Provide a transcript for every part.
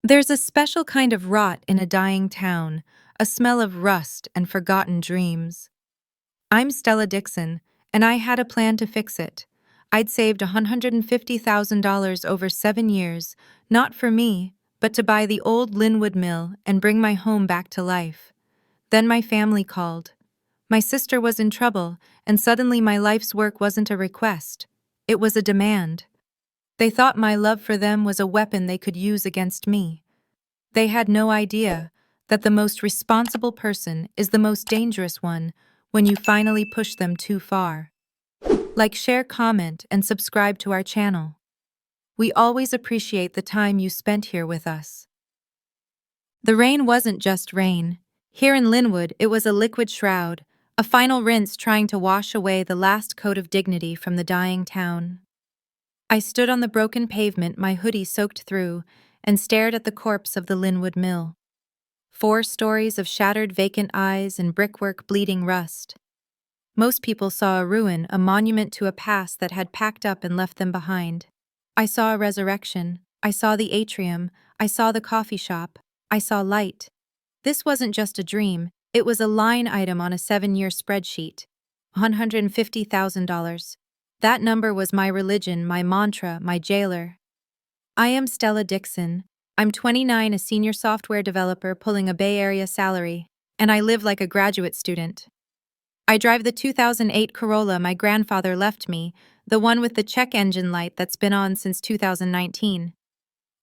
There's a special kind of rot in a dying town, a smell of rust and forgotten dreams. I'm Stella Dixon, and I had a plan to fix it. I'd saved $150,000 over 7 years, not for me, but to buy the old Linwood mill and bring my home back to life. Then my family called. My sister was in trouble, and suddenly my life's work wasn't a request. It was a demand. They thought my love for them was a weapon they could use against me. They had no idea that the most responsible person is the most dangerous one when you finally push them too far. Like, share, comment, and subscribe to our channel. We always appreciate the time you spent here with us. The rain wasn't just rain. Here in Linwood, it was a liquid shroud, a final rinse trying to wash away the last coat of dignity from the dying town. I stood on the broken pavement, my hoodie soaked through, and stared at the corpse of the Linwood mill. 4 stories of shattered vacant eyes and brickwork bleeding rust. Most people saw a ruin, a monument to a past that had packed up and left them behind. I saw a resurrection. I saw the atrium. I saw the coffee shop. I saw light. This wasn't just a dream. It was a line item on a 7-year spreadsheet. $150,000. That number was my religion, my mantra, my jailer. I am Stella Dixon. I'm 29, a senior software developer pulling a Bay Area salary, and I live like a graduate student. I drive the 2008 Corolla my grandfather left me, the one with the check engine light that's been on since 2019.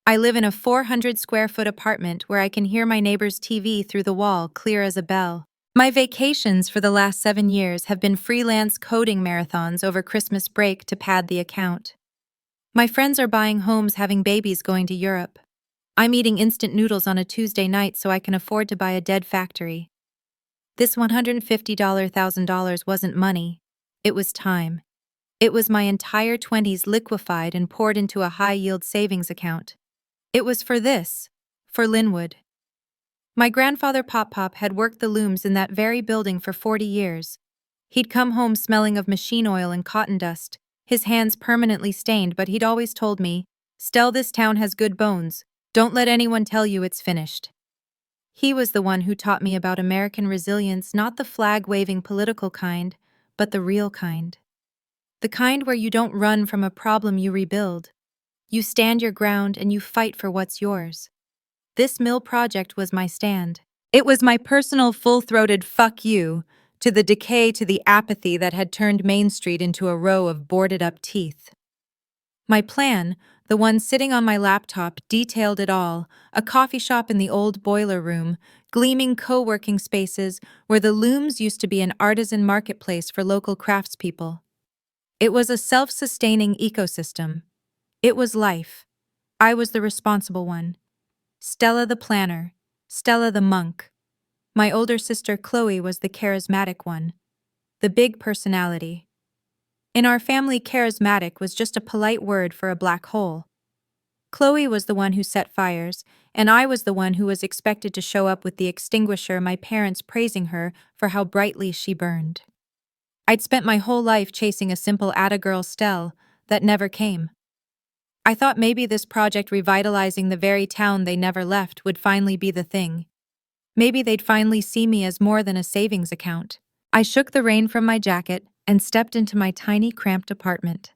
I live in a 400-square-foot apartment where I can hear my neighbor's TV through the wall, clear as a bell. My vacations for the last 7 years have been freelance coding marathons over Christmas break to pad the account. My friends are buying homes, having babies, going to Europe. I'm eating instant noodles on a Tuesday night so I can afford to buy a dead factory. This $150,000 wasn't money. It was time. It was my entire 20s liquefied and poured into a high-yield savings account. It was for this, for Linwood. My grandfather Pop had worked the looms in that very building for 40 years. He'd come home smelling of machine oil and cotton dust, his hands permanently stained, but he'd always told me, "Stell, this town has good bones. Don't let anyone tell you it's finished." He was the one who taught me about American resilience, not the flag-waving political kind, but the real kind. The kind where you don't run from a problem, you rebuild. You stand your ground and you fight for what's yours. This mill project was my stand. It was my personal full-throated fuck you to the decay, to the apathy that had turned Main Street into a row of boarded-up teeth. My plan, the one sitting on my laptop, detailed it all: a coffee shop in the old boiler room, gleaming co-working spaces where the looms used to be an artisan marketplace for local craftspeople. It was a self-sustaining ecosystem. It was life. I was the responsible one. Stella the planner, Stella the monk. My older sister Chloe was the charismatic one, the big personality. In our family, charismatic was just a polite word for a black hole. Chloe was the one who set fires, and I was the one who was expected to show up with the extinguisher, my parents praising her for how brightly she burned. I'd spent my whole life chasing a simple atta-girl Stell that never came. I thought maybe this project revitalizing the very town they never left would finally be the thing. Maybe they'd finally see me as more than a savings account. I shook the rain from my jacket and stepped into my tiny, cramped apartment.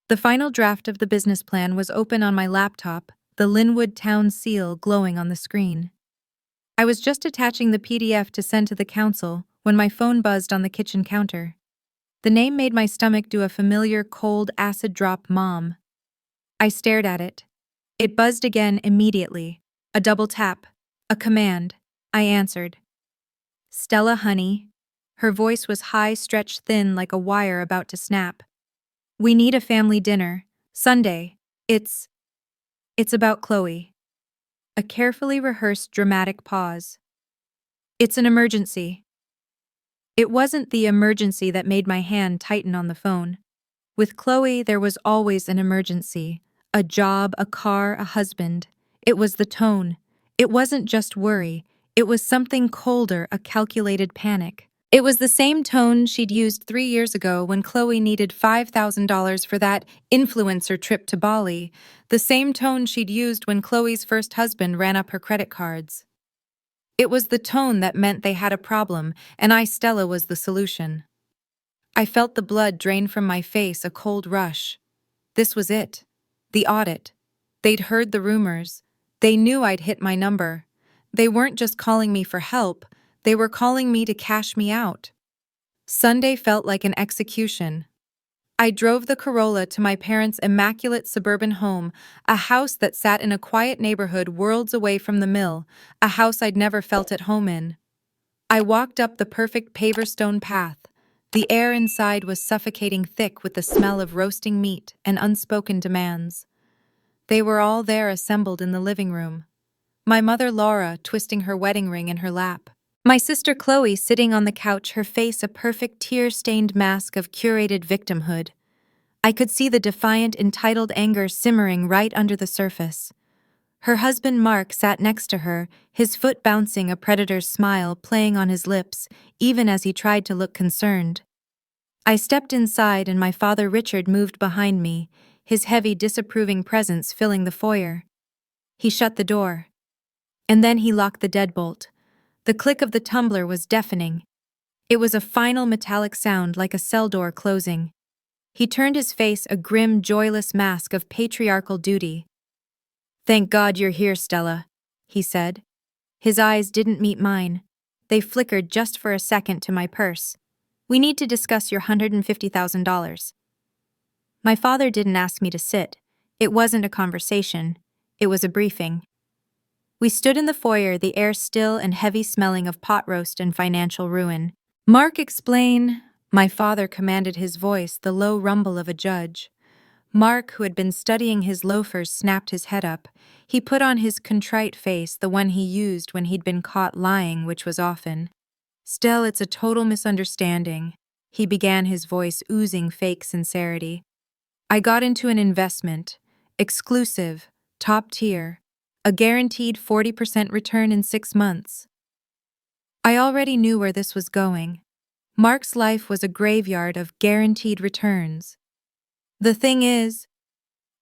The final draft of the business plan was open on my laptop, the Linwood town seal glowing on the screen. I was just attaching the PDF to send to the council when my phone buzzed on the kitchen counter. The name made my stomach do a familiar cold acid drop. Mom. I stared at it. It buzzed again immediately. A double tap. A command. I answered. "Stella, honey." Her voice was high, stretched thin like a wire about to snap. "We need a family dinner. Sunday. It's about Chloe." A carefully rehearsed dramatic pause. "It's an emergency." It wasn't the emergency that made my hand tighten on the phone. With Chloe, there was always an emergency. A job, a car, a husband. It was the tone. It wasn't just worry. It was something colder, a calculated panic. It was the same tone she'd used 3 years ago when Chloe needed $5,000 for that influencer trip to Bali, the same tone she'd used when Chloe's first husband ran up her credit cards. It was the tone that meant they had a problem, and I, Stella, was the solution. I felt the blood drain from my face, a cold rush. This was it. The audit. They'd heard the rumors. They knew I'd hit my number. They weren't just calling me for help, they were calling me to cash me out. Sunday felt like an execution. I drove the Corolla to my parents' immaculate suburban home, a house that sat in a quiet neighborhood worlds away from the mill, a house I'd never felt at home in. I walked up the perfect paver stone path. The air inside was suffocating thick with the smell of roasting meat and unspoken demands. They were all there assembled in the living room. My mother Laura twisting her wedding ring in her lap. My sister Chloe sitting on the couch, her face a perfect tear-stained mask of curated victimhood. I could see the defiant, entitled anger simmering right under the surface. Her husband Mark sat next to her, his foot bouncing, a predator's smile playing on his lips, even as he tried to look concerned. I stepped inside and my father Richard moved behind me, his heavy, disapproving presence filling the foyer. He shut the door. And then he locked the deadbolt. The click of the tumbler was deafening. It was a final metallic sound like a cell door closing. He turned his face a grim, joyless mask of patriarchal duty. "Thank God you're here, Stella," he said. His eyes didn't meet mine. They flickered just for a second to my purse. "We need to discuss your $150,000. My father didn't ask me to sit. It wasn't a conversation. It was a briefing. We stood in the foyer, the air still and heavy smelling of pot roast and financial ruin. "Mark, explain," my father commanded, his voice the low rumble of a judge. Mark, who had been studying his loafers, snapped his head up. He put on his contrite face, the one he used when he'd been caught lying, which was often. "Stell, it's a total misunderstanding," he began, his voice oozing fake sincerity. "I got into an investment. Exclusive. Top tier. A guaranteed 40% return in 6 months. I already knew where this was going. Mark's life was a graveyard of guaranteed returns. The thing is,"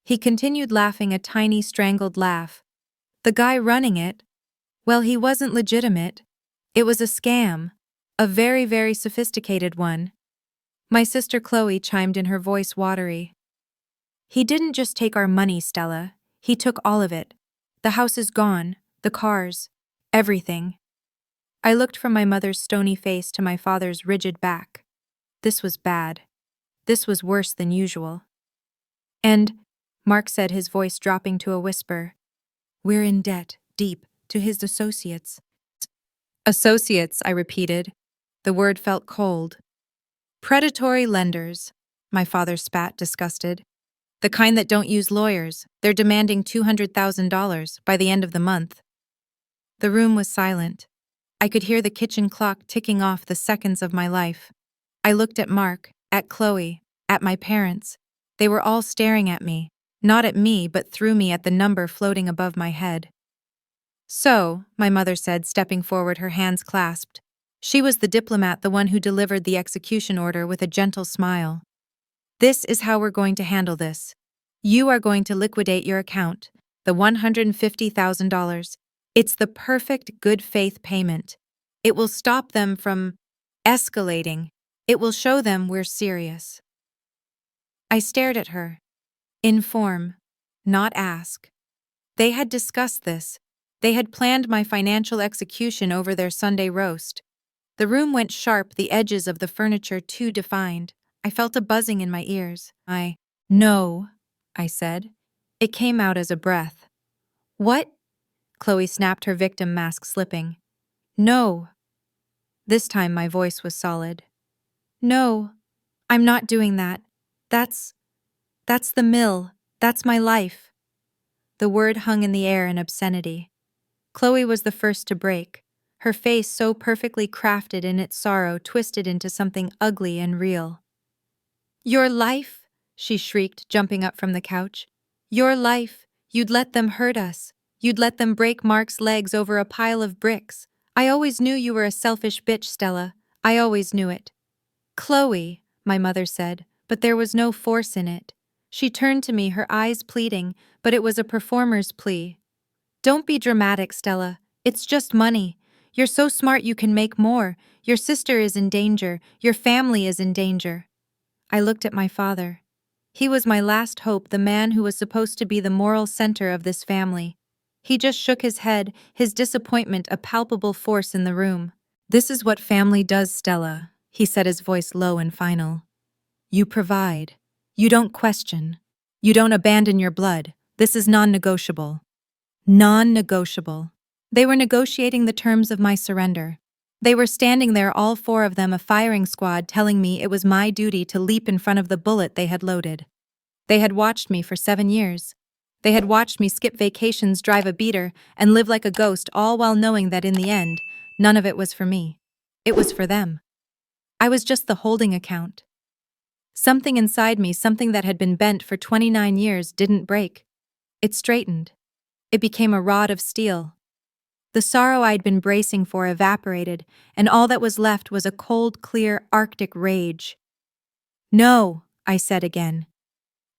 he continued, laughing a tiny strangled laugh, "the guy running it, well, he wasn't legitimate. It was a scam. A very, very sophisticated one." My sister Chloe chimed in, her voice watery. "He didn't just take our money, Stella. He took all of it. The house is gone, the cars, everything." I looked from my mother's stony face to my father's rigid back. This was bad. This was worse than usual. "And," Mark said, his voice dropping to a whisper, "we're in debt, deep, to his associates." "Associates," I repeated. The word felt cold. "Predatory lenders," my father spat, disgusted. "The kind that don't use lawyers. They're demanding $200,000 by the end of the month." The room was silent. I could hear the kitchen clock ticking off the seconds of my life. I looked at Mark, at Chloe, at my parents. They were all staring at me, not at me but through me at the number floating above my head. "So," my mother said, stepping forward, her hands clasped. She was the diplomat, the one who delivered the execution order with a gentle smile. "This is how we're going to handle this. You are going to liquidate your account, the $150,000. It's the perfect good faith payment. It will stop them from escalating. It will show them we're serious." I stared at her. Inform, not ask. They had discussed this. They had planned my financial execution over their Sunday roast. The room went sharp, the edges of the furniture too defined. I felt a buzzing in my ears. "No," I said. It came out as a breath. "What?" Chloe snapped, her victim mask slipping. "No." This time my voice was solid. "No, I'm not doing that. That's the mill. That's my life." The word hung in the air in obscenity. Chloe was the first to break, her face so perfectly crafted in its sorrow twisted into something ugly and real. "Your life?" she shrieked, jumping up from the couch. "Your life? You'd let them hurt us. You'd let them break Mark's legs over a pile of bricks. I always knew you were a selfish bitch, Stella. I always knew it. Chloe, my mother said, but there was no force in it. She turned to me, her eyes pleading, but it was a performer's plea. Don't be dramatic, Stella. It's just money. You're so smart you can make more. Your sister is in danger. Your family is in danger. I looked at my father. He was my last hope, the man who was supposed to be the moral center of this family. He just shook his head, his disappointment a palpable force in the room. This is what family does, Stella, he said, his voice low and final. You provide. You don't question. You don't abandon your blood. This is non-negotiable. Non-negotiable. They were negotiating the terms of my surrender. They were standing there, all four of them, a firing squad, telling me it was my duty to leap in front of the bullet they had loaded. They had watched me for 7 years. They had watched me skip vacations, drive a beater, and live like a ghost, all while knowing that in the end, none of it was for me. It was for them. I was just the holding account. Something inside me, something that had been bent for 29 years, didn't break. It straightened. It became a rod of steel. The sorrow I'd been bracing for evaporated, and all that was left was a cold, clear, Arctic rage. No, I said again.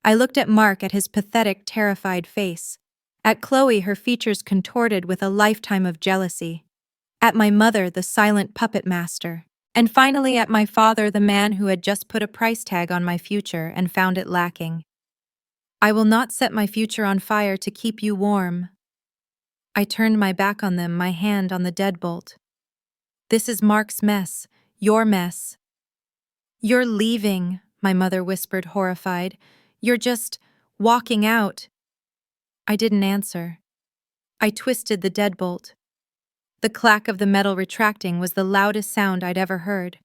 I looked at Mark, at his pathetic, terrified face. At Chloe, her features contorted with a lifetime of jealousy. At my mother, the silent puppet master. And finally at my father, the man who had just put a price tag on my future and found it lacking. I will not set my future on fire to keep you warm. I turned my back on them, my hand on the deadbolt. This is Mark's mess, your mess. You're leaving, my mother whispered, horrified. You're just walking out. I didn't answer. I twisted the deadbolt. The clack of the metal retracting was the loudest sound I'd ever heard.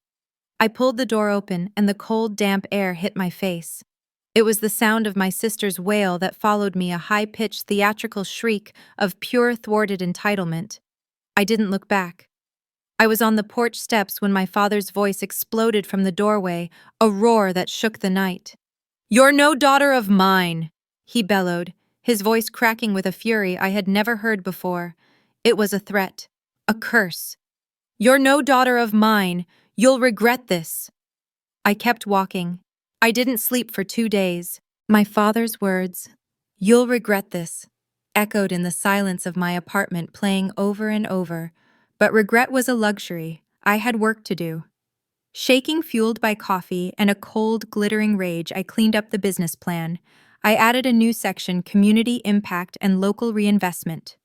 I pulled the door open, and the cold, damp air hit my face. It was the sound of my sister's wail that followed me, a high-pitched, theatrical shriek of pure, thwarted entitlement. I didn't look back. I was on the porch steps when my father's voice exploded from the doorway, a roar that shook the night. "You're no daughter of mine," he bellowed, his voice cracking with a fury I had never heard before. It was a threat, a curse. "You're no daughter of mine. You'll regret this." I kept walking. I didn't sleep for 2 days. My father's words, "You'll regret this," echoed in the silence of my apartment, playing over and over. But regret was a luxury. I had work to do. Shaking, fueled by coffee and a cold, glittering rage, I cleaned up the business plan. I added a new section, community impact and local reinvestment.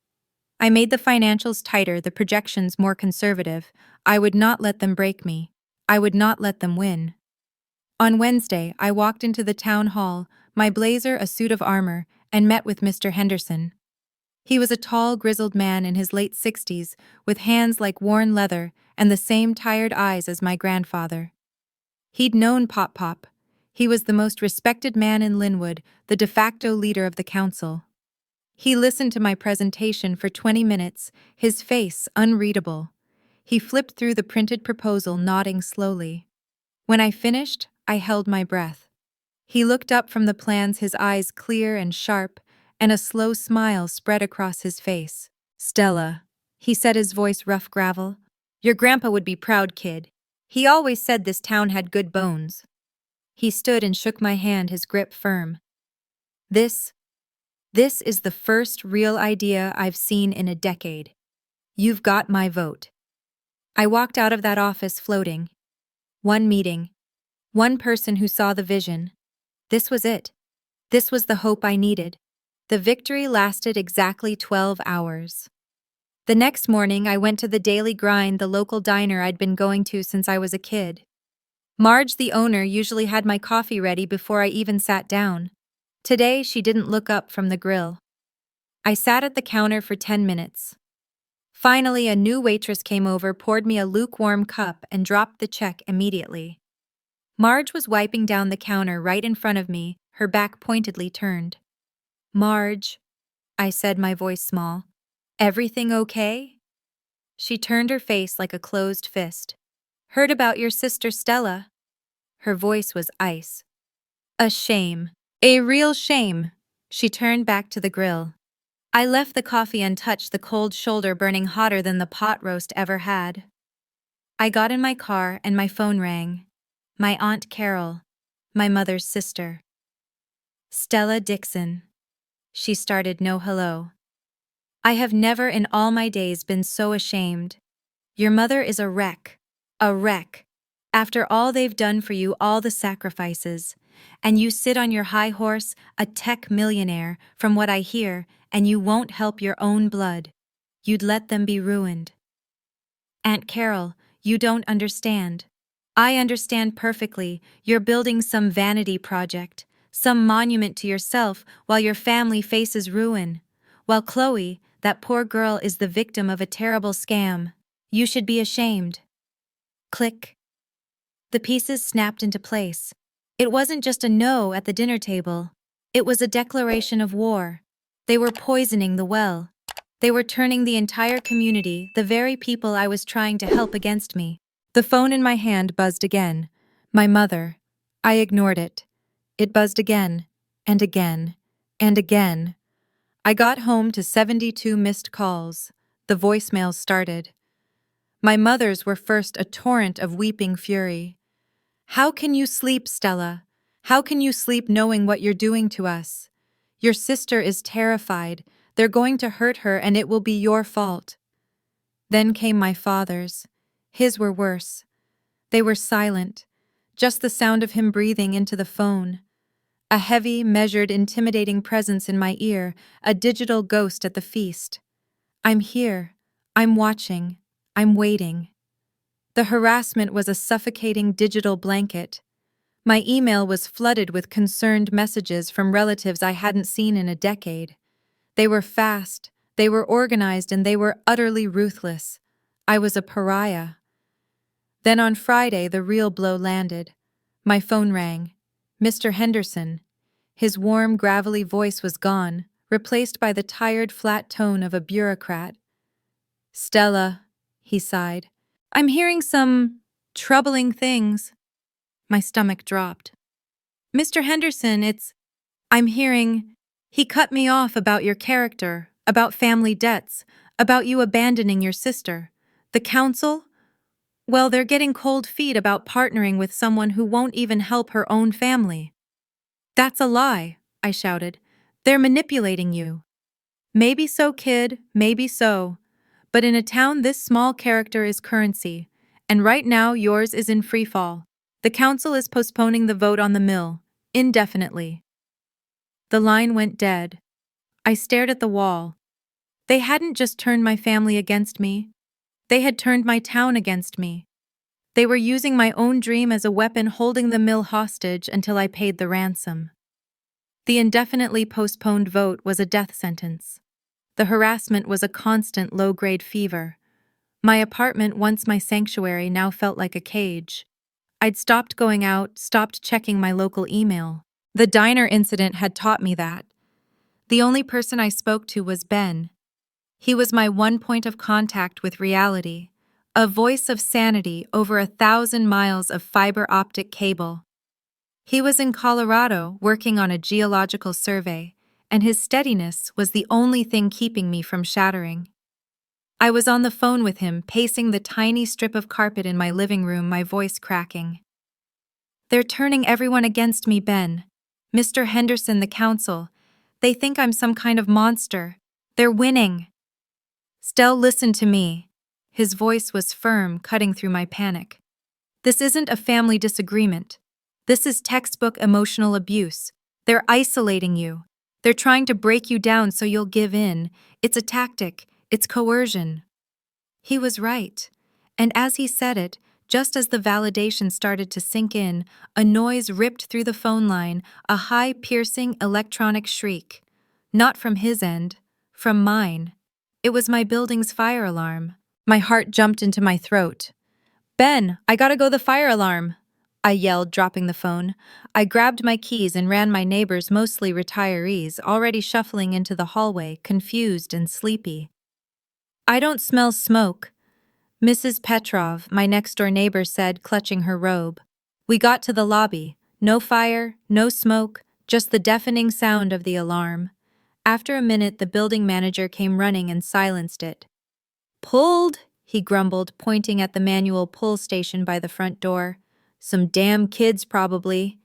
I made the financials tighter, the projections more conservative. I would not let them break me. I would not let them win. On Wednesday, I walked into the town hall, my blazer a suit of armor, and met with Mr. Henderson. He was a tall, grizzled man in his late 60s, with hands like worn leather and the same tired eyes as my grandfather. He'd known Pop Pop. He was the most respected man in Linwood, the de facto leader of the council. He listened to my presentation for 20 minutes, his face unreadable. He flipped through the printed proposal, nodding slowly. When I finished, I held my breath. He looked up from the plans, his eyes clear and sharp, and a slow smile spread across his face. "Stella," he said, his voice rough gravel, "your grandpa would be proud, kid. He always said this town had good bones." He stood and shook my hand, his grip firm. This is the first real idea I've seen in a decade. You've got my vote." I walked out of that office floating. One meeting. One person who saw the vision. This was it. This was the hope I needed. The victory lasted exactly 12 hours. The next morning, I went to the Daily Grind, the local diner I'd been going to since I was a kid. Marge, the owner, usually had my coffee ready before I even sat down. Today, she didn't look up from the grill. I sat at the counter for 10 minutes. Finally, a new waitress came over, poured me a lukewarm cup, and dropped the check immediately. Marge was wiping down the counter right in front of me, her back pointedly turned. "Marge," I said, my voice small, "everything okay?" She turned her face like a closed fist. "Heard about your sister Stella." Her voice was ice. "A shame. A real shame." She turned back to the grill. I left the coffee untouched, the cold shoulder burning hotter than the pot roast ever had. I got in my car and my phone rang. My Aunt Carol, my mother's sister. Stella Dixon. She started no hello. I have never in all my days been so ashamed. Your mother is a wreck. A wreck. After all they've done for you, all the sacrifices. And you sit on your high horse, a tech millionaire, from what I hear, and you won't help your own blood. You'd let them be ruined. Aunt Carol, you don't understand. I understand perfectly. You're building some vanity project, some monument to yourself while your family faces ruin. While Chloe, that poor girl, is the victim of a terrible scam. You should be ashamed. Click. The pieces snapped into place. It wasn't just a no at the dinner table. It was a declaration of war. They were poisoning the well. They were turning the entire community, the very people I was trying to help, against me. The phone in my hand buzzed again. My mother. I ignored it. It buzzed again, and again, and again. I got home to 72 missed calls. The voicemails started. My mother's were first a torrent of weeping fury. How can you sleep, Stella? How can you sleep knowing what you're doing to us? Your sister is terrified. They're going to hurt her and it will be your fault. Then came my father's. His were worse. They were silent, just the sound of him breathing into the phone. A heavy, measured, intimidating presence in my ear, a digital ghost at the feast. I'm here. I'm watching. I'm waiting. The harassment was a suffocating digital blanket. My email was flooded with concerned messages from relatives I hadn't seen in a decade. They were fast, they were organized, and they were utterly ruthless. I was a pariah. Then on Friday, the real blow landed. My phone rang. Mr. Henderson. His warm, gravelly voice was gone, replaced by the tired, flat tone of a bureaucrat. Stella, he sighed. I'm hearing some troubling things. My stomach dropped. Mr. Henderson, I'm hearing. He cut me off about your character, about family debts, about you abandoning your sister. The council? Well, they're getting cold feet about partnering with someone who won't even help her own family. That's a lie, I shouted. They're manipulating you. Maybe so, kid, maybe so. But in a town this small, character is currency. And right now yours is in free fall. The council is postponing the vote on the mill, indefinitely. The line went dead. I stared at the wall. They hadn't just turned my family against me. They had turned my town against me. They were using my own dream as a weapon, holding the mill hostage until I paid the ransom. The indefinitely postponed vote was a death sentence. The harassment was a constant low-grade fever. My apartment, once my sanctuary, now felt like a cage. I'd stopped going out, stopped checking my local email. The diner incident had taught me that. The only person I spoke to was Ben. He was my one point of contact with reality, a voice of sanity over 1,000 miles of fiber optic cable. He was in Colorado working on a geological survey, and his steadiness was the only thing keeping me from shattering. I was on the phone with him, pacing the tiny strip of carpet in my living room, my voice cracking. They're turning everyone against me, Ben. Mr. Henderson, the council. They think I'm some kind of monster. They're winning. Stell, listen to me. His voice was firm, cutting through my panic. This isn't a family disagreement. This is textbook emotional abuse. They're isolating you. They're trying to break you down so you'll give in. It's a tactic. It's coercion. He was right. And as he said it, just as the validation started to sink in, a noise ripped through the phone line, a high, piercing electronic shriek. Not from his end, from mine. It was my building's fire alarm. My heart jumped into my throat. Ben, I gotta go, the fire alarm, I yelled, dropping the phone. I grabbed my keys and ran. My neighbors, mostly retirees, already shuffling into the hallway, confused and sleepy. I don't smell smoke, Mrs. Petrov, my next-door neighbor, said, clutching her robe. We got to the lobby. No fire, no smoke, just the deafening sound of the alarm. After a minute, the building manager came running and silenced it. Pulled, he grumbled, pointing at the manual pull station by the front door. Some damn kids, probably.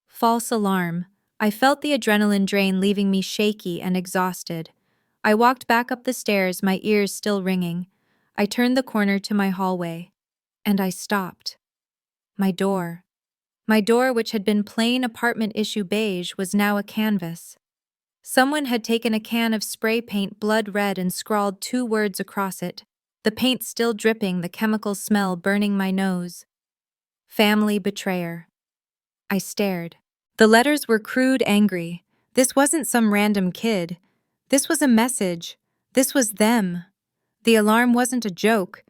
False alarm. I felt the adrenaline drain, leaving me shaky and exhausted. I walked back up the stairs, my ears still ringing. I turned the corner to my hallway. And I stopped. My door. My door, which had been plain apartment issue beige, was now a canvas. Someone had taken a can of spray paint blood red and scrawled 2 words across it, the paint still dripping, the chemical smell burning my nose. Family betrayer. I stared. The letters were crude, angry. This wasn't some random kid. This was a message. This was them. The alarm wasn't a joke.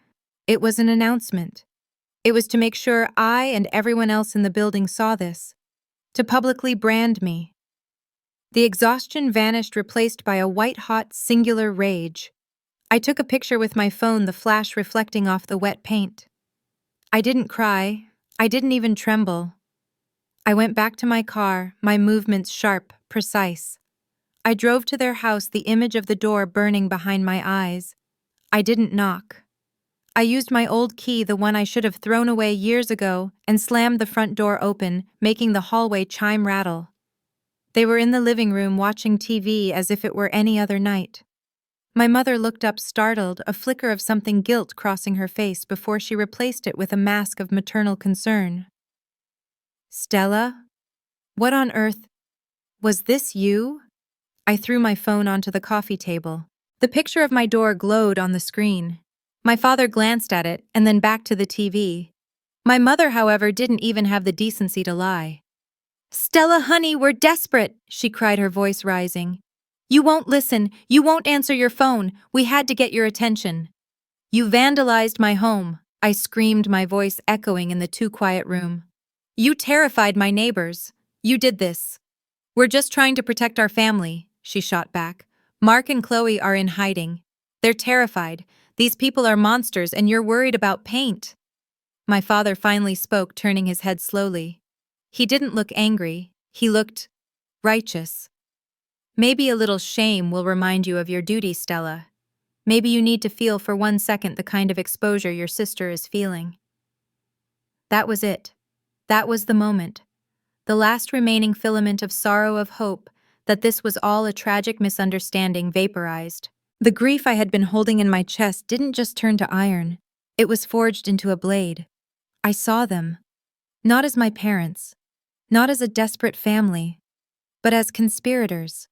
It was an announcement. It was to make sure I and everyone else in the building saw this. To publicly brand me. The exhaustion vanished, replaced by a white-hot, singular rage. I took a picture with my phone, the flash reflecting off the wet paint. I didn't cry. I didn't even tremble. I went back to my car, my movements sharp, precise. I drove to their house, the image of the door burning behind my eyes. I didn't knock. I used my old key, the one I should have thrown away years ago, and slammed the front door open, making the hallway chime rattle. They were in the living room watching TV as if it were any other night. My mother looked up startled, a flicker of something guilt crossing her face before she replaced it with a mask of maternal concern. Stella? What on earth? Was this you? I threw my phone onto the coffee table. The picture of my door glowed on the screen. My father glanced at it and then back to the TV. My mother, however, didn't even have the decency to lie. "Stella, honey, we're desperate," she cried, her voice rising. "You won't listen. You won't answer your phone. We had to get your attention." "You vandalized my home," I screamed, my voice echoing in the too quiet room. "You terrified my neighbors. You did this." "We're just trying to protect our family," she shot back. "Mark and Chloe are in hiding. They're terrified. These people are monsters, and you're worried about paint." My father finally spoke, turning his head slowly. He didn't look angry. He looked righteous. "Maybe a little shame will remind you of your duty, Stella. Maybe you need to feel for 1 second the kind of exposure your sister is feeling." That was it. That was the moment. The last remaining filament of sorrow, of hope, that this was all a tragic misunderstanding, vaporized. The grief I had been holding in my chest didn't just turn to iron. It was forged into a blade. I saw them. Not as my parents. Not as a desperate family. But as conspirators.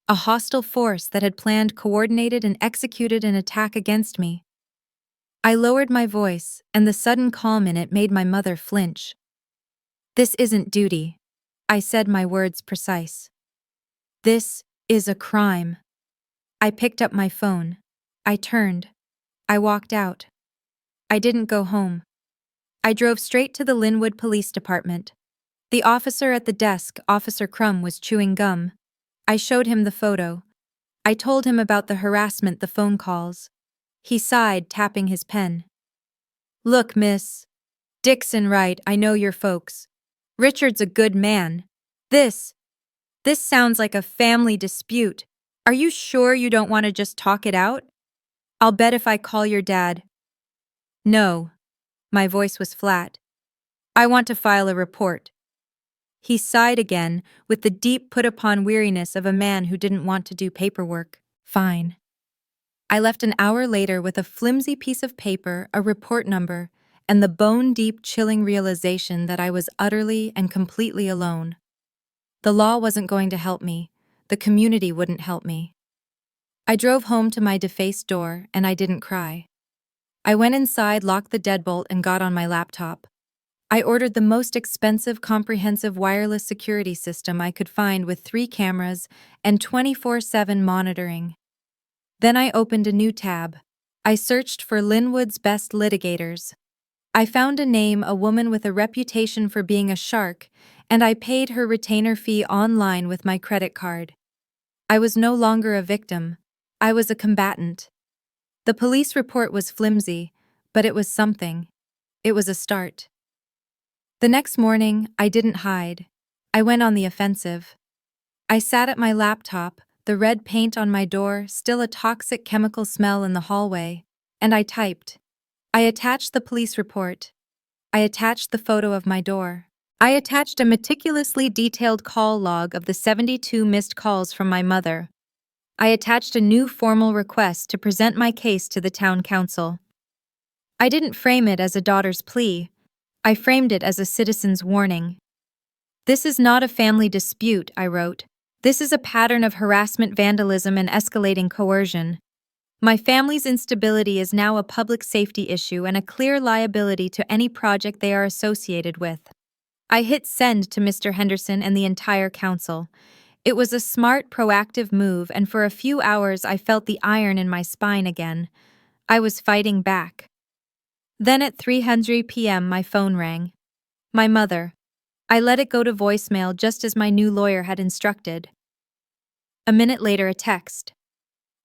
A hostile force that had planned, coordinated, and executed an attack against me. I lowered my voice, and the sudden calm in it made my mother flinch. "This isn't duty," I said, my words precise. "This is a crime." I picked up my phone. I turned. I walked out. I didn't go home. I drove straight to the Linwood Police Department. The officer at the desk, Officer Crum, was chewing gum. I showed him the photo. I told him about the harassment, the phone calls. He sighed, tapping his pen. "Look, Miss Dixon, right, I know your folks. Richard's a good man. This sounds like a family dispute. Are you sure you don't want to just talk it out? I'll bet if I call your dad." "No." My voice was flat. "I want to file a report." He sighed again, with the deep put-upon weariness of a man who didn't want to do paperwork. "Fine." I left an hour later with a flimsy piece of paper, a report number, and the bone-deep, chilling realization that I was utterly and completely alone. The law wasn't going to help me. The community wouldn't help me. I drove home to my defaced door, and I didn't cry. I went inside, locked the deadbolt, and got on my laptop. I ordered the most expensive, comprehensive wireless security system I could find, with 3 cameras and 24/7 monitoring. Then I opened a new tab. I searched for Linwood's best litigators. I found a name, a woman with a reputation for being a shark, and I paid her retainer fee online with my credit card. I was no longer a victim. I was a combatant. The police report was flimsy, but it was something. It was a start. The next morning, I didn't hide. I went on the offensive. I sat at my laptop, the red paint on my door, still a toxic chemical smell in the hallway. And I typed. I attached the police report. I attached the photo of my door. I attached a meticulously detailed call log of the 72 missed calls from my mother. I attached a new formal request to present my case to the town council. I didn't frame it as a daughter's plea. I framed it as a citizen's warning. This is not a family dispute, I wrote. This is a pattern of harassment, vandalism, and escalating coercion. My family's instability is now a public safety issue and a clear liability to any project they are associated with. I hit send to Mr. Henderson and the entire council. It was a smart, proactive move, and for a few hours I felt the iron in my spine again. I was fighting back. Then at 3:00 p.m. my phone rang. My mother. I let it go to voicemail just as my new lawyer had instructed. A minute later, a text.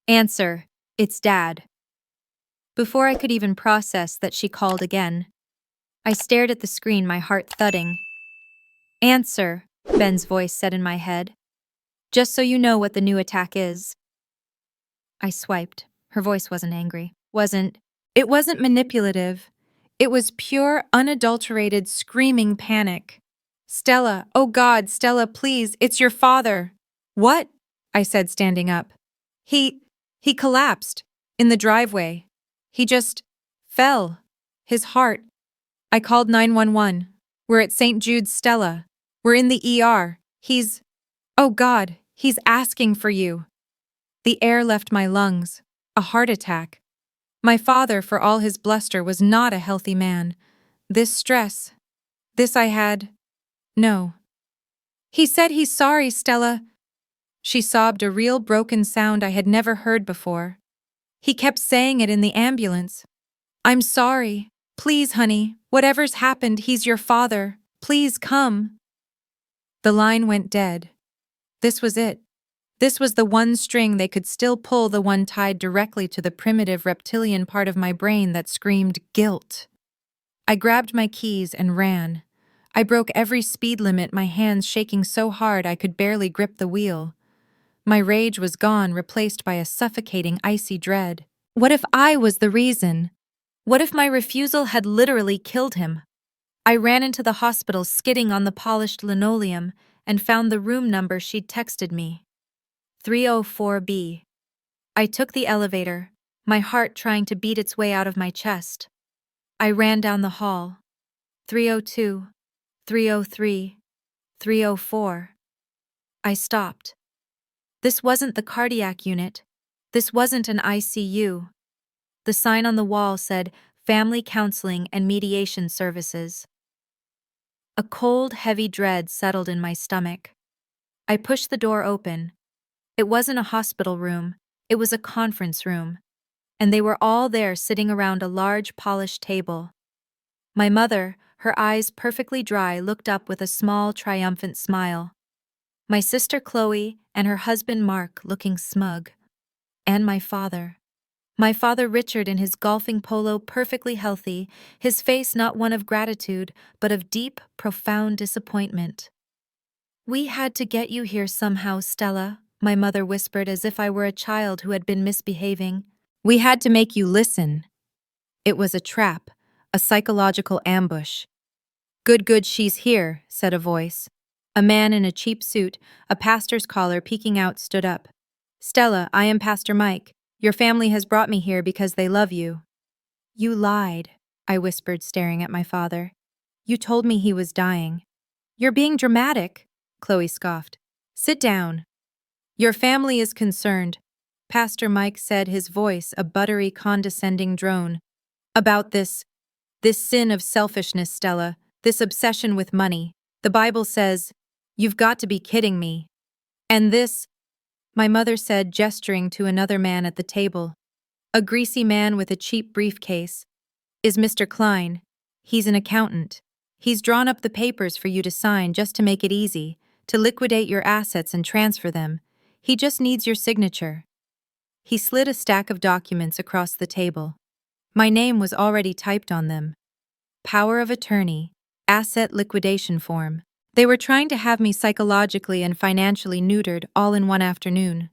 Answer, it's Dad. Before I could even process that she called again, I stared at the screen, my heart thudding. Answer, Ben's voice said in my head. Just so you know what the new attack is. I swiped. Her voice wasn't angry. It wasn't manipulative. It was pure, unadulterated, screaming panic. Stella, oh God, Stella, please, it's your father. What? I said, standing up. He collapsed. In the driveway. He just fell. His heart. I called 911. We're at St. Jude's, Stella. We're in the ER. Oh God, he's asking for you. The air left my lungs. A heart attack. My father, for all his bluster, was not a healthy man. This stress. This I had. No. He said he's sorry, Stella. She sobbed, a real broken sound I had never heard before. He kept saying it in the ambulance. I'm sorry. Please, honey. Whatever's happened, he's your father. Please come. The line went dead. This was it. This was the one string they could still pull, the one tied directly to the primitive reptilian part of my brain that screamed guilt. I grabbed my keys and ran. I broke every speed limit, my hands shaking so hard I could barely grip the wheel. My rage was gone, replaced by a suffocating, icy dread. What if I was the reason? What if my refusal had literally killed him? I ran into the hospital, skidding on the polished linoleum, and found the room number she'd texted me. 304B. I took the elevator, my heart trying to beat its way out of my chest. I ran down the hall. 302, 303, 304. I stopped. This wasn't the cardiac unit. This wasn't an ICU. The sign on the wall said Family Counseling and Mediation Services. A cold, heavy dread settled in my stomach. I pushed the door open. It wasn't a hospital room, it was a conference room, and they were all there sitting around a large polished table. My mother, her eyes perfectly dry, looked up with a small, triumphant smile. My sister Chloe and her husband Mark looking smug. And my father. My father Richard in his golfing polo, perfectly healthy, his face not one of gratitude, but of deep, profound disappointment. We had to get you here somehow, Stella, my mother whispered as if I were a child who had been misbehaving. We had to make you listen. It was a trap, a psychological ambush. Good, she's here, said a voice. A man in a cheap suit, a pastor's collar peeking out, stood up. Stella, I am Pastor Mike. Your family has brought me here because they love you. You lied, I whispered, staring at my father. You told me he was dying. You're being dramatic, Chloe scoffed. Sit down. Your family is concerned, Pastor Mike said, his voice a buttery, condescending drone. About this sin of selfishness, Stella, this obsession with money. The Bible says, you've got to be kidding me. And this, my mother said, gesturing to another man at the table. A greasy man with a cheap briefcase. Is Mr. Klein. He's an accountant. He's drawn up the papers for you to sign just to make it easy, to liquidate your assets and transfer them. He just needs your signature. He slid a stack of documents across the table. My name was already typed on them. Power of attorney, asset liquidation form. They were trying to have me psychologically and financially neutered all in one afternoon.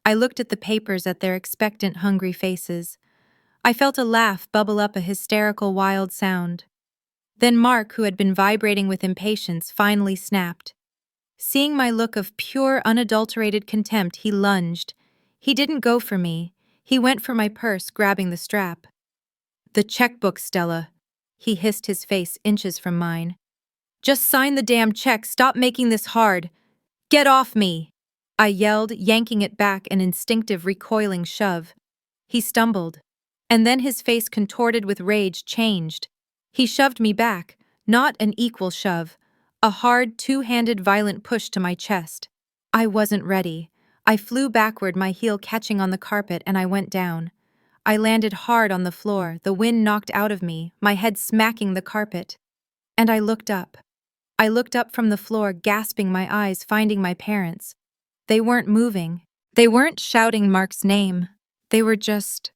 I looked at the papers, at their expectant, hungry faces. I felt a laugh bubble up, a hysterical, wild sound. Then Mark, who had been vibrating with impatience, finally snapped. Seeing my look of pure, unadulterated contempt, he lunged. He didn't go for me. He went for my purse, grabbing the strap. "The checkbook, Stella," he hissed, his face inches from mine. "Just sign the damn check, stop making this hard. Get off me!" I yelled, yanking it back, an instinctive recoiling shove. He stumbled. And then his face, contorted with rage, changed. He shoved me back, not an equal shove, a hard, two-handed, violent push to my chest. I wasn't ready. I flew backward, my heel catching on the carpet, and I went down. I landed hard on the floor, the wind knocked out of me, my head smacking the carpet. And I looked up. I looked up from the floor, gasping, my eyes finding my parents. They weren't moving. They weren't shouting Mark's name. They were just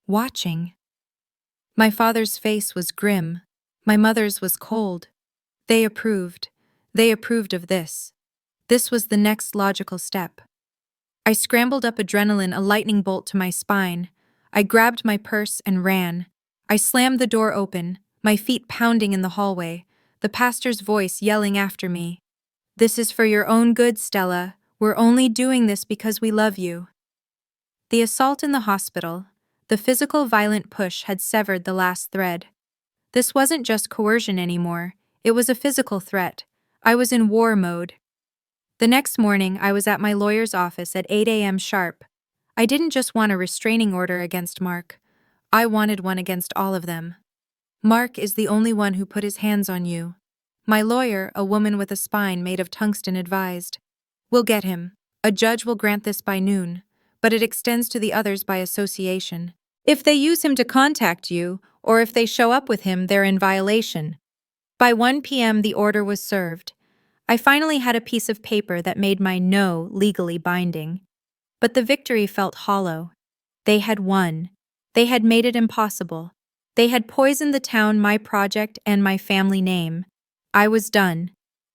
watching. My father's face was grim. My mother's was cold. They approved. They approved of this. This was the next logical step. I scrambled up, adrenaline a lightning bolt to my spine. I grabbed my purse and ran. I slammed the door open, my feet pounding in the hallway, the pastor's voice yelling after me. "This is for your own good, Stella. We're only doing this because we love you." The assault in the hospital, the physical violent push, had severed the last thread. This wasn't just coercion anymore, it was a physical threat. I was in war mode. The next morning, I was at my lawyer's office at 8 a.m. sharp. I didn't just want a restraining order against Mark. I wanted one against all of them. Mark is the only one who put his hands on you. My lawyer, a woman with a spine made of tungsten, advised. "We'll get him. A judge will grant this by noon, but it extends to the others by association. If they use him to contact you, or if they show up with him, they're in violation." By 1 p.m. the order was served. I finally had a piece of paper that made my no legally binding. But the victory felt hollow. They had won. They had made it impossible. They had poisoned the town, my project, and my family name. I was done.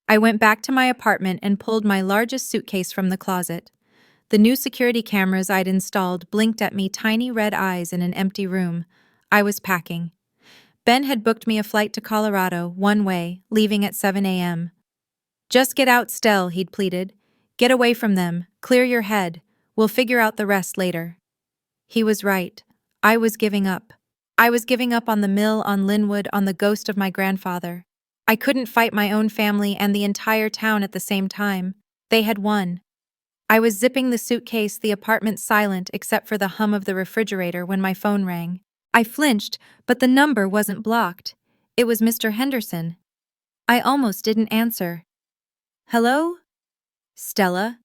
I went back to my apartment and pulled my largest suitcase from the closet. The new security cameras I'd installed blinked at me, tiny red eyes in an empty room. I was packing. Ben had booked me a flight to Colorado, one way, leaving at 7 a.m. "Just get out, Stell," he'd pleaded. "Get away from them. Clear your head. We'll figure out the rest later." He was right. I was giving up. I was giving up on the mill, on Linwood, on the ghost of my grandfather. I couldn't fight my own family and the entire town at the same time. They had won. I was zipping the suitcase, the apartment silent except for the hum of the refrigerator, when my phone rang. I flinched, but the number wasn't blocked. It was Mr. Henderson. I almost didn't answer. "Hello? Stella?"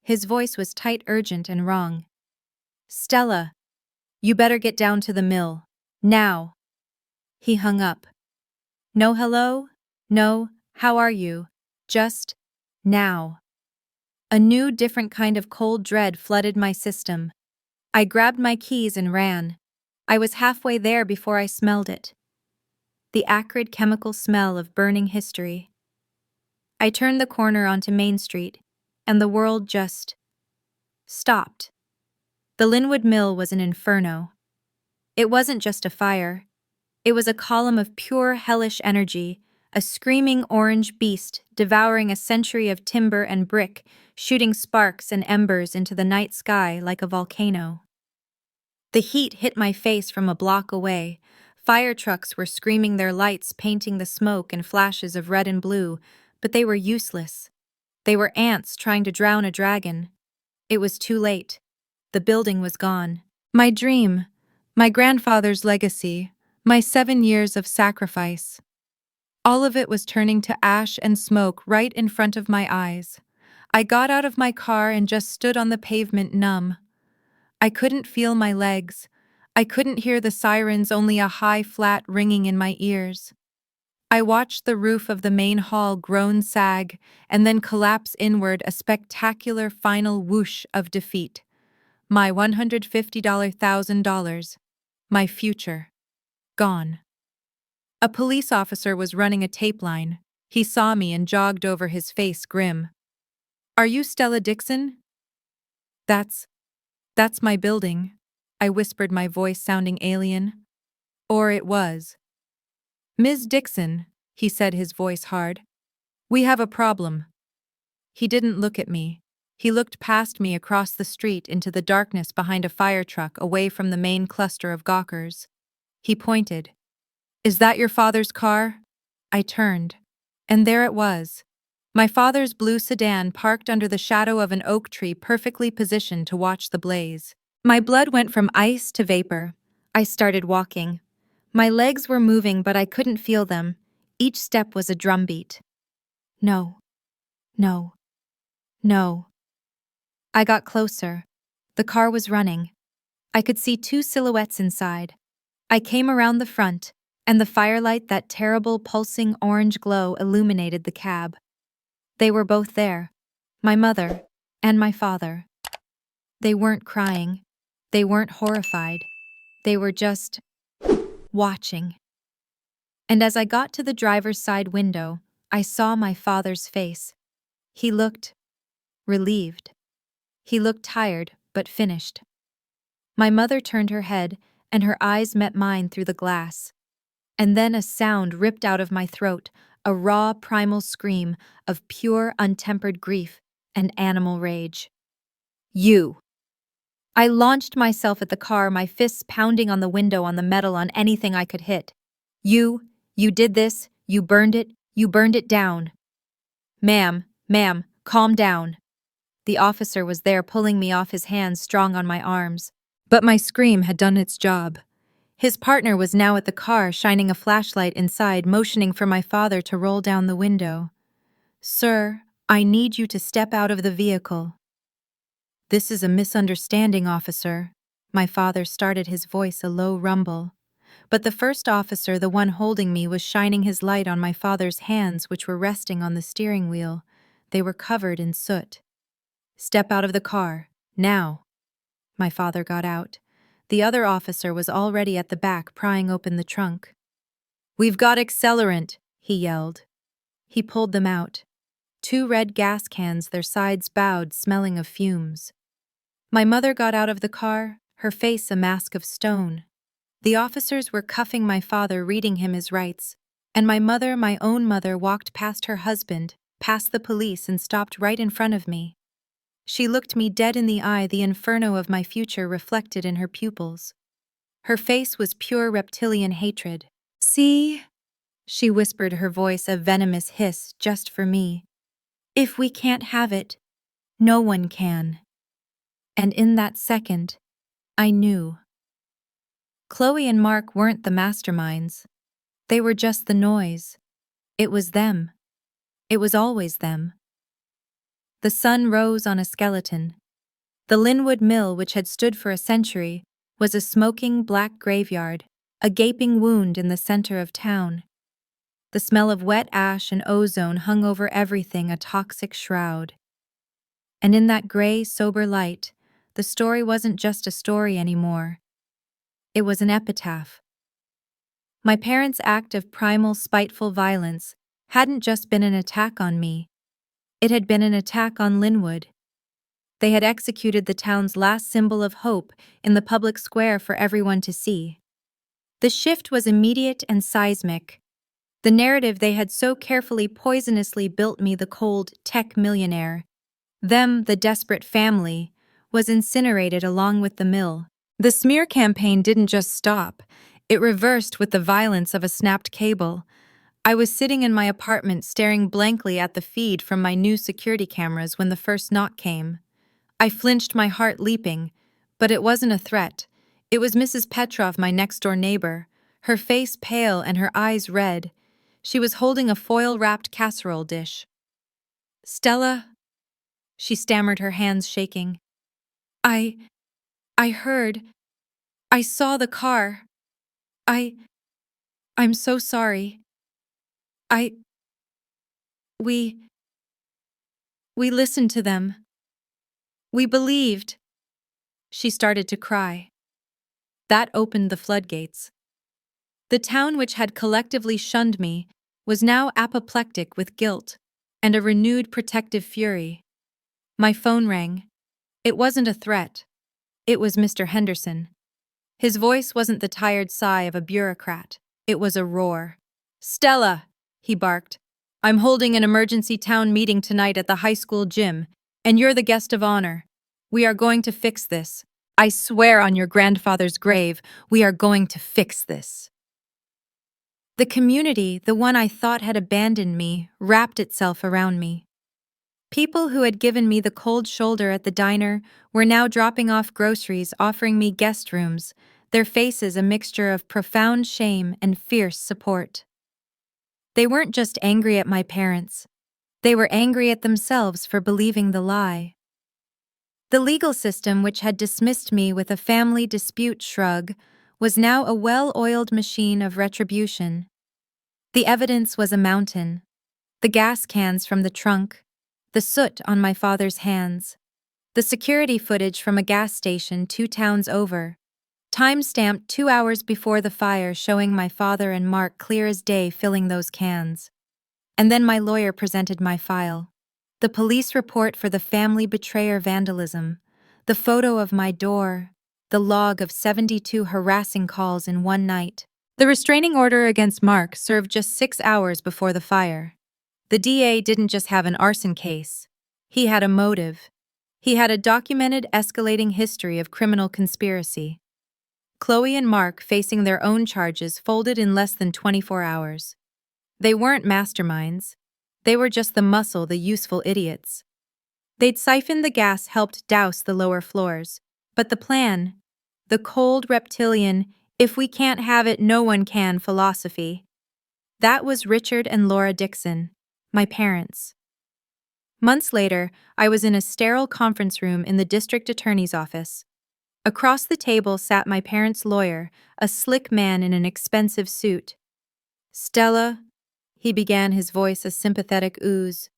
His voice was tight, urgent, and wrong. "Stella, you better get down to the mill. Now." He hung up. "No hello? No, how are you? Just now." A new, different kind of cold dread flooded my system. I grabbed my keys and ran. I was halfway there before I smelled it. The acrid chemical smell of burning history. I turned the corner onto Main Street, and the world just stopped. The Linwood Mill was an inferno. It wasn't just a fire. It was a column of pure, hellish energy, a screaming orange beast devouring a century of timber and brick, shooting sparks and embers into the night sky like a volcano. The heat hit my face from a block away. Fire trucks were screaming their lights, painting the smoke in flashes of red and blue, but they were useless. They were ants trying to drown a dragon. It was too late. The building was gone. My dream, my grandfather's legacy, my 7 years of sacrifice. All of it was turning to ash and smoke right in front of my eyes. I got out of my car and just stood on the pavement, numb. I couldn't feel my legs. I couldn't hear the sirens, only a high, flat ringing in my ears. I watched the roof of the main hall groan, sag, and then collapse inward, a spectacular final whoosh of defeat. My $150,000, my future, gone. A police officer was running a tape line. He saw me and jogged over, his face grim. "Are you Stella Dixon?" That's my building," I whispered, my voice sounding alien. Or it was. Ms. Dixon, he said, his voice hard. We have a problem. He didn't look at me. He looked past me across the street into the darkness behind a fire truck away from the main cluster of gawkers. He pointed. Is that your father's car? I turned. And there it was. My father's blue sedan parked under the shadow of an oak tree, perfectly positioned to watch the blaze. My blood went from ice to vapor. I started walking. My legs were moving, but I couldn't feel them. Each step was a drumbeat. No. No. No. I got closer. The car was running. I could see two silhouettes inside. I came around the front, and the firelight, that terrible pulsing orange glow, illuminated the cab. They were both there, my mother and my father. They weren't crying. They weren't horrified. They were just watching. And as I got to the driver's side window, I saw my father's face. He looked relieved. He looked tired, but finished. My mother turned her head, and her eyes met mine through the glass. And then a sound ripped out of my throat, a raw, primal scream of pure, untempered grief and animal rage. You! I launched myself at the car, my fists pounding on the window, on the metal, on anything I could hit. You did this, you burned it down. Ma'am, calm down. The officer was there, pulling me off his hands, strong on my arms. But my scream had done its job. His partner was now at the car, shining a flashlight inside, motioning for my father to roll down the window. Sir, I need you to step out of the vehicle. This is a misunderstanding, officer. My father started, his voice a low rumble. But the first officer, the one holding me, was shining his light on my father's hands, which were resting on the steering wheel. They were covered in soot. Step out of the car, now. My father got out. The other officer was already at the back, prying open the trunk. We've got accelerant, he yelled. He pulled them out. 2 red gas cans, their sides bowed, smelling of fumes. My mother got out of the car, her face a mask of stone. The officers were cuffing my father, reading him his rights, and my mother, my own mother, walked past her husband, past the police, and stopped right in front of me. She looked me dead in the eye, the inferno of my future reflected in her pupils. Her face was pure reptilian hatred. See? She whispered, her voice a venomous hiss, just for me. If we can't have it, no one can. And in that second, I knew. Chloe and Mark weren't the masterminds. They were just the noise. It was them. It was always them. The sun rose on a skeleton. The Linwood Mill, which had stood for a century, was a smoking black graveyard, a gaping wound in the center of town. The smell of wet ash and ozone hung over everything, a toxic shroud. And in that gray, sober light, the story wasn't just a story anymore. It was an epitaph. My parents' act of primal, spiteful violence hadn't just been an attack on me. It had been an attack on Linwood. They had executed the town's last symbol of hope in the public square for everyone to see. The shift was immediate and seismic. The narrative they had so carefully, poisonously built me, the cold tech millionaire, them, the desperate family, was incinerated along with the mill. The smear campaign didn't just stop. It reversed with the violence of a snapped cable. I was sitting in my apartment staring blankly at the feed from my new security cameras when the first knock came. I flinched, my heart leaping, but it wasn't a threat. It was Mrs. Petrov, my next-door neighbor, her face pale and her eyes red. She was holding a foil-wrapped casserole dish. Stella, she stammered, her hands shaking. I heard. I saw the car. I'm so sorry. We listened to them. We believed. She started to cry. That opened the floodgates. The town, which had collectively shunned me, was now apoplectic with guilt and a renewed protective fury. My phone rang. It wasn't a threat. It was Mr. Henderson. His voice wasn't the tired sigh of a bureaucrat. It was a roar. "Stella!" he barked. "I'm holding an emergency town meeting tonight at the high school gym, and you're the guest of honor. We are going to fix this. I swear on your grandfather's grave, we are going to fix this." The community, the one I thought had abandoned me, wrapped itself around me. People who had given me the cold shoulder at the diner were now dropping off groceries, offering me guest rooms, their faces a mixture of profound shame and fierce support. They weren't just angry at my parents. They were angry at themselves for believing the lie. The legal system, which had dismissed me with a family dispute shrug, was now a well-oiled machine of retribution. The evidence was a mountain. The gas cans from the trunk, the soot on my father's hands, the security footage from a gas station 2 towns over, time-stamped 2 hours before the fire showing my father and Mark clear as day filling those cans. And then my lawyer presented my file. The police report for the family betrayer vandalism, the photo of my door, the log of 72 harassing calls in one night. The restraining order against Mark served just 6 hours before the fire. The DA didn't just have an arson case. He had a motive. He had a documented escalating history of criminal conspiracy. Chloe and Mark, facing their own charges, folded in less than 24 hours. They weren't masterminds. They were just the muscle, the useful idiots. They'd siphoned the gas, helped douse the lower floors. But the plan, the cold reptilian, if we can't have it, no one can philosophy, that was Richard and Laura Dixon, my parents. Months later, I was in a sterile conference room in the district attorney's office. Across the table sat my parents' lawyer, a slick man in an expensive suit. "Stella," he began, his voice a sympathetic ooze.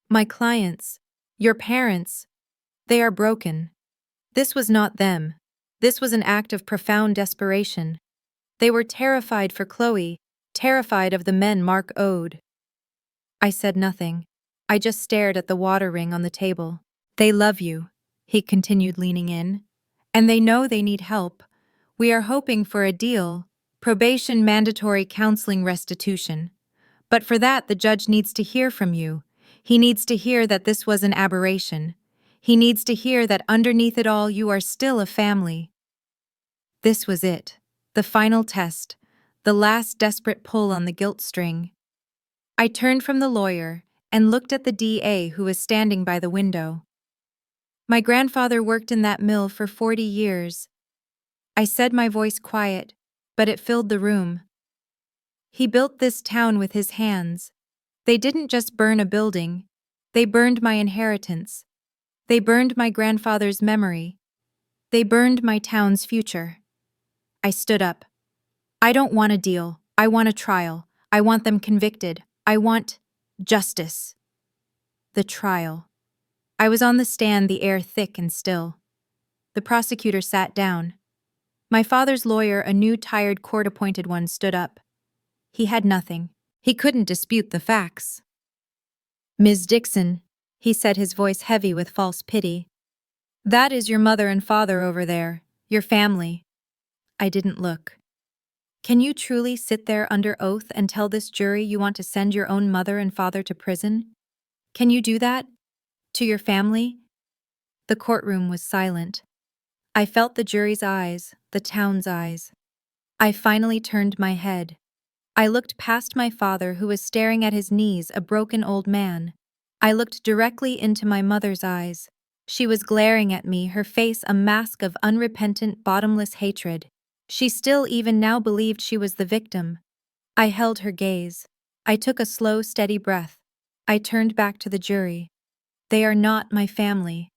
"My clients, your parents, they are broken. This was not them. This was an act of profound desperation. They were terrified for Chloe, terrified of the men Mark owed." I said nothing. I just stared at the water ring on the table. "They love you," he continued, leaning in. "And they know they need help. We are hoping for a deal, probation, mandatory counseling, restitution. But for that, the judge needs to hear from you. He needs to hear that this was an aberration. He needs to hear that underneath it all, you are still a family." This was it, the final test, the last desperate pull on the guilt string. I turned from the lawyer and looked at the DA who was standing by the window. "My grandfather worked in that mill for 40 years. I said, my voice quiet, but it filled the room. "He built this town with his hands. They didn't just burn a building. They burned my inheritance. They burned my grandfather's memory. They burned my town's future." I stood up. "I don't want a deal. I want a trial. I want them convicted. I want justice." The trial. I was on the stand, the air thick and still. The prosecutor sat down. My father's lawyer, a new tired court-appointed one, stood up. He had nothing. He couldn't dispute the facts. "Ms. Dixon," he said, his voice heavy with false pity, "that is your mother and father over there, your family." I didn't look. "Can you truly sit there under oath and tell this jury you want to send your own mother and father to prison? Can you do that? To your family?" The courtroom was silent. I felt the jury's eyes, the town's eyes. I finally turned my head. I looked past my father, who was staring at his knees, a broken old man. I looked directly into my mother's eyes. She was glaring at me, her face a mask of unrepentant, bottomless hatred. She still even now believed she was the victim. I held her gaze. I took a slow, steady breath. I turned back to the jury. "They are not my family,"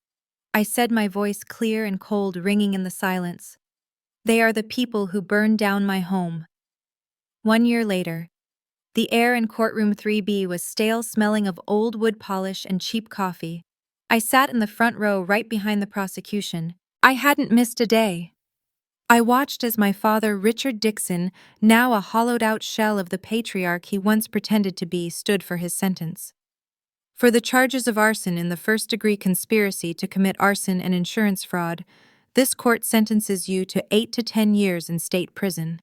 I said, my voice clear and cold, ringing in the silence. "They are the people who burned down my home." 1 year later, the air in courtroom 3B was stale, smelling of old wood polish and cheap coffee. I sat in the front row right behind the prosecution. I hadn't missed a day. I watched as my father, Richard Dixon, now a hollowed-out shell of the patriarch he once pretended to be, stood for his sentence. For the charges of arson in the first-degree conspiracy to commit arson and insurance fraud, This court sentences you to 8 to 10 years in state prison."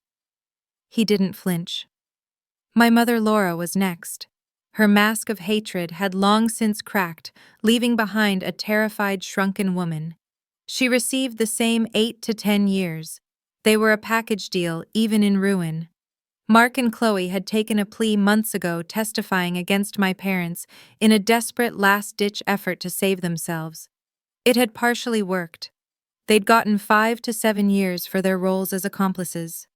He didn't flinch. My mother Laura was next. Her mask of hatred had long since cracked, leaving behind a terrified, shrunken woman. She received the same 8 to 10 years. They were a package deal, even in ruin. Mark and Chloe had taken a plea months ago, testifying against my parents in a desperate last-ditch effort to save themselves. It had partially worked. They'd gotten 5 to 7 years for their roles as accomplices.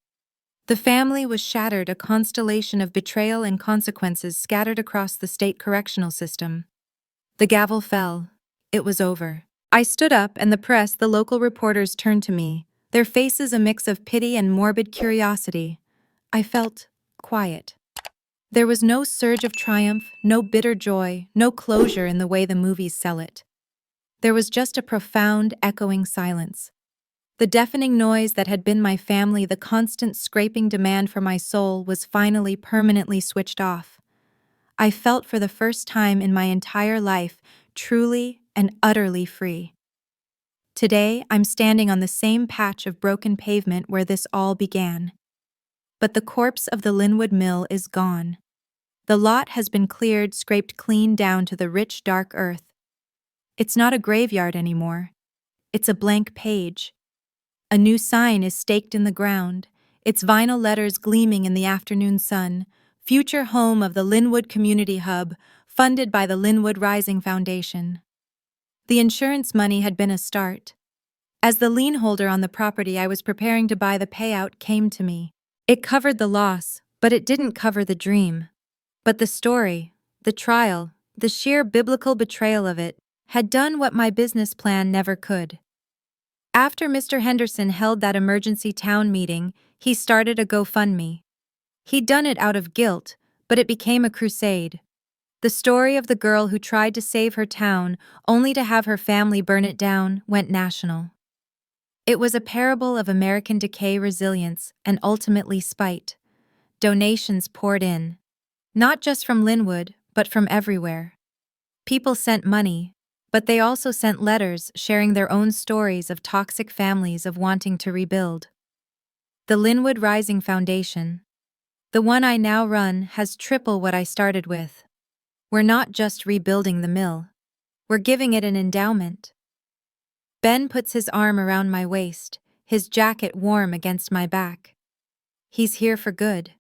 The family was shattered, a constellation of betrayal and consequences scattered across the state correctional system. The gavel fell. It was over. I stood up, and the press, the local reporters, turned to me, their faces a mix of pity and morbid curiosity. I felt quiet. There was no surge of triumph, no bitter joy, no closure in the way the movies sell it. There was just a profound, echoing silence. The deafening noise that had been my family, the constant scraping demand for my soul, was finally permanently switched off. I felt for the first time in my entire life truly and utterly free. Today, I'm standing on the same patch of broken pavement where this all began. But the corpse of the Linwood Mill is gone. The lot has been cleared, scraped clean down to the rich, dark earth. It's not a graveyard anymore. It's a blank page. A new sign is staked in the ground, its vinyl letters gleaming in the afternoon sun: future home of the Linwood Community Hub, funded by the Linwood Rising Foundation. The insurance money had been a start. As the lien holder on the property I was preparing to buy, the payout came to me. It covered the loss, but it didn't cover the dream. But the story, the trial, the sheer biblical betrayal of it, had done what my business plan never could. After Mr. Henderson held that emergency town meeting, he started a GoFundMe. He'd done it out of guilt, but it became a crusade. The story of the girl who tried to save her town, only to have her family burn it down, went national. It was a parable of American decay, resilience, and ultimately spite. Donations poured in. Not just from Linwood, but from everywhere. People sent money, but they also sent letters sharing their own stories of toxic families of wanting to rebuild. The Linwood Rising Foundation, the one I now run, has triple what I started with. We're not just rebuilding the mill. We're giving it an endowment. Ben puts his arm around my waist, his jacket warm against my back. He's here for good.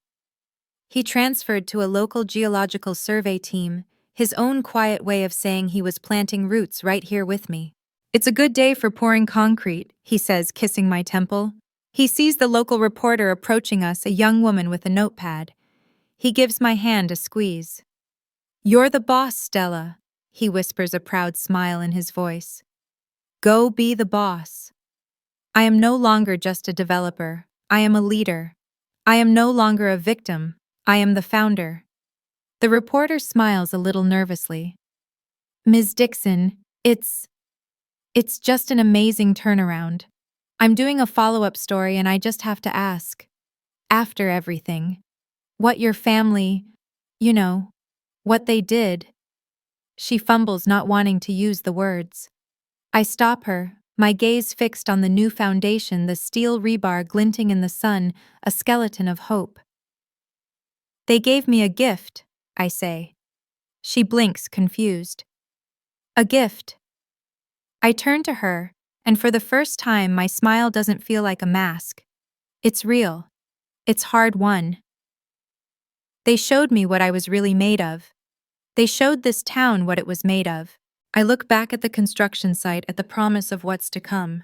He transferred to a local geological survey team, his own quiet way of saying he was planting roots right here with me. "It's a good day for pouring concrete," he says, kissing my temple. He sees the local reporter approaching us, a young woman with a notepad. He gives my hand a squeeze. "You're the boss, Stella," he whispers, a proud smile in his voice. "Go be the boss." I am no longer just a developer. I am a leader. I am no longer a victim. I am the founder. The reporter smiles a little nervously. "Ms. Dixon, it's just an amazing turnaround. I'm doing a follow-up story and I just have to ask, after everything, what your family, what they did." She fumbles, not wanting to use the words. I stop her, my gaze fixed on the new foundation, the steel rebar glinting in the sun, a skeleton of hope. "They gave me a gift," I say. She blinks, confused. "A gift?" I turn to her, and for the first time my smile doesn't feel like a mask. It's real. It's hard-won. They showed me what I was really made of. They showed this town what it was made of. I look back at the construction site, at the promise of what's to come.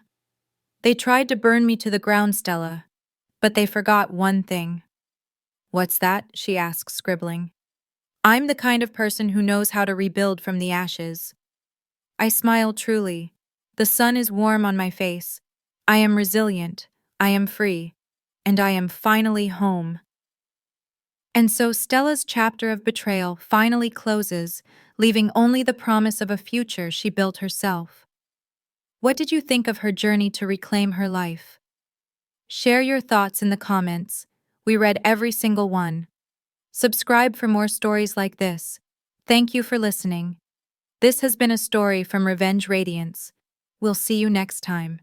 They tried to burn me to the ground, Stella, but they forgot one thing. "What's that?" she asks, scribbling. "I'm the kind of person who knows how to rebuild from the ashes." I smile truly. The sun is warm on my face. I am resilient. I am free. And I am finally home. And so Stella's chapter of betrayal finally closes, leaving only the promise of a future she built herself. What did you think of her journey to reclaim her life? Share your thoughts in the comments. We read every single one. Subscribe for more stories like this. Thank you for listening. This has been a story from Radiance. We'll see you next time.